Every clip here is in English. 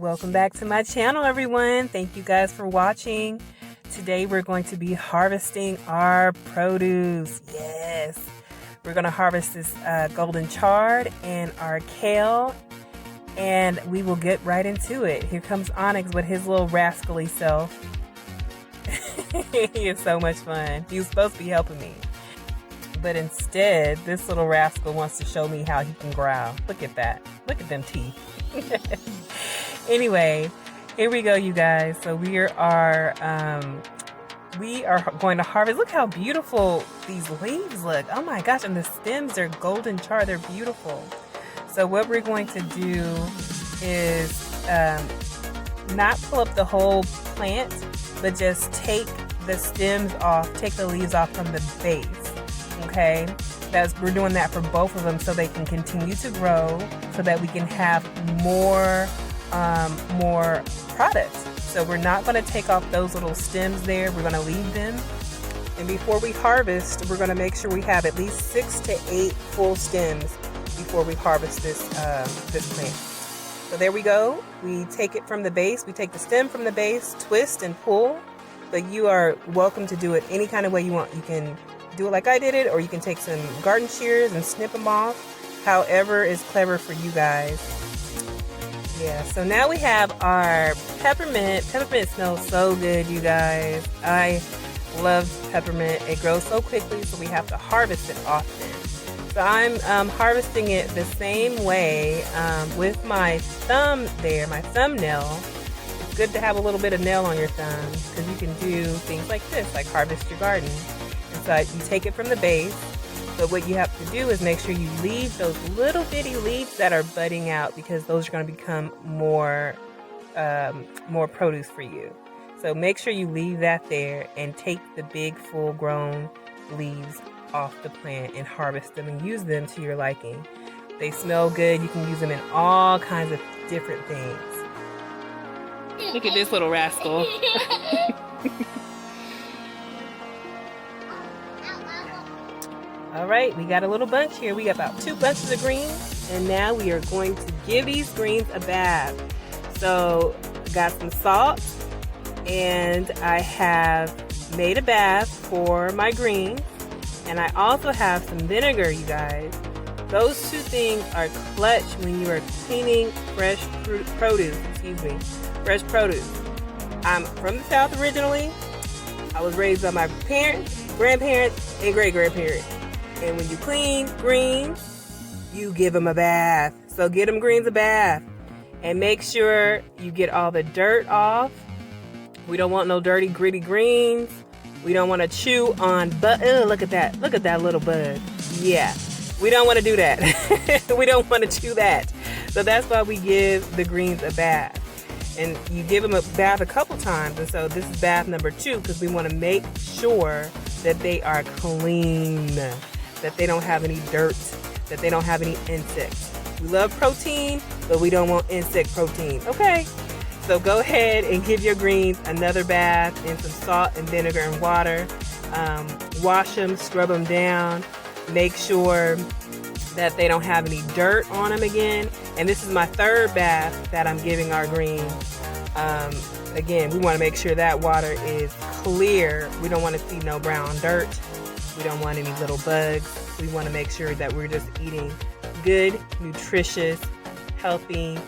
Welcome back to my channel, everyone. Thank you guys for watching. Today we're going to be harvesting our produce. Yes, we're going to harvest this golden chard and our kale, and we will get right into it. Here comes Onyx with his little rascally self. He is so much fun. He was supposed to be helping me, but instead this little rascal wants to show me how he can growl. Look at that. Look at them teeth. Anyway, here we go, you guys. So we are going to harvest. Look how beautiful these leaves look. Oh my gosh, and the stems are golden chard. They're beautiful. So what we're going to do is not pull up the whole plant, but just take the stems off, take the leaves off from the base. Okay, we're doing that for both of them so they can continue to grow, so that we can have more products. So we're not going to take off those little stems there. We're going to leave them. And before we harvest, we're going to make sure we have at least 6 to 8 full stems before we harvest this plant. So there we go. We take it from the base. We take the stem from the base, twist and pull. But you are welcome to do it any kind of way you want. You can do it like I did it, or you can take some garden shears and snip them off. However is clever for you guys. Yeah, so now we have our peppermint. Peppermint smells so good, you guys. I love peppermint. It grows so quickly, so we have to harvest it often. So I'm harvesting it the same way with my thumb there, my thumbnail. It's good to have a little bit of nail on your thumb because you can do things like this, like harvest your garden. And so you take it from the base. But what you have to do is make sure you leave those little bitty leaves that are budding out, because those are going to become more produce for you. So make sure you leave that there and take the big full grown leaves off the plant and harvest them and use them to your liking. They smell good. You can use them in all kinds of different things. Look at this little rascal. All right, we got a little bunch here. We got about 2 bunches of greens, and now we are going to give these greens a bath. So I got some salt, and I have made a bath for my greens, and I also have some vinegar, you guys. Those 2 things are clutch when you are cleaning fresh produce. Fresh produce. I'm from the South originally. I was raised by my parents, grandparents, and great-grandparents. And when you clean greens, you give them a bath. So get them greens a bath. And make sure you get all the dirt off. We don't want no dirty, gritty greens. We don't want to chew on, look at that. Look at that little bug. Yeah, we don't want to do that. We don't want to chew that. So that's why we give the greens a bath. And you give them a bath a couple times. And so this is bath number 2, because we want to make sure that they are clean, that they don't have any dirt, that they don't have any insects. We love protein, but we don't want insect protein, okay? So go ahead and give your greens another bath in some salt and vinegar and water. Wash them, scrub them down, make sure that they don't have any dirt on them again. And this is my 3rd bath that I'm giving our greens. Again, we want to make sure that water is clear. We don't want to see no brown dirt. We don't want any little bugs. We want to make sure that we're just eating good, nutritious, healthy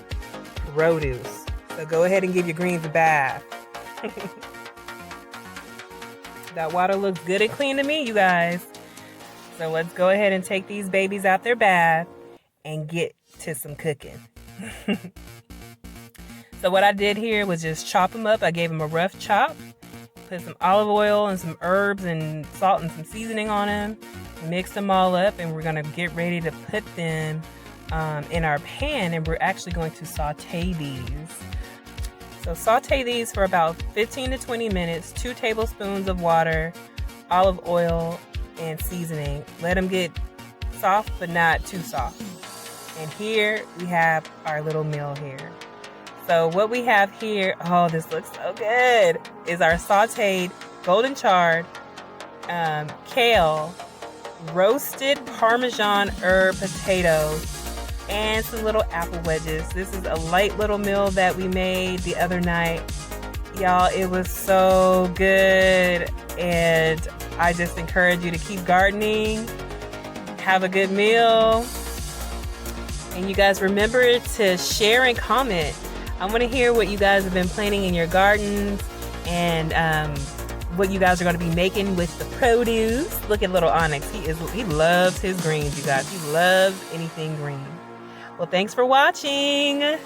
produce. So go ahead and give your greens a bath. That water looks good and clean to me, you guys. So let's go ahead and take these babies out their bath and get to some cooking. So what I did here was just chop them up. I gave them a rough chop. Put some olive oil and some herbs and salt and some seasoning on them. Mix them all up, and we're going to get ready to put them in our pan, and we're actually going to saute these. So saute these for about 15 to 20 minutes, 2 tablespoons of water, olive oil, and seasoning. Let them get soft, but not too soft. And here we have our little meal here. So what we have here, oh, this looks so good, is our sauteed golden chard, kale, roasted Parmesan herb potatoes, and some little apple wedges. This is a light little meal that we made the other night. Y'all, it was so good, and I just encourage you to keep gardening, have a good meal, and you guys remember to share and comment. I want to hear what you guys have been planting in your gardens, and what you guys are going to be making with the produce. Look at little Onyx. He loves his greens, you guys. He loves anything green. Well, thanks for watching.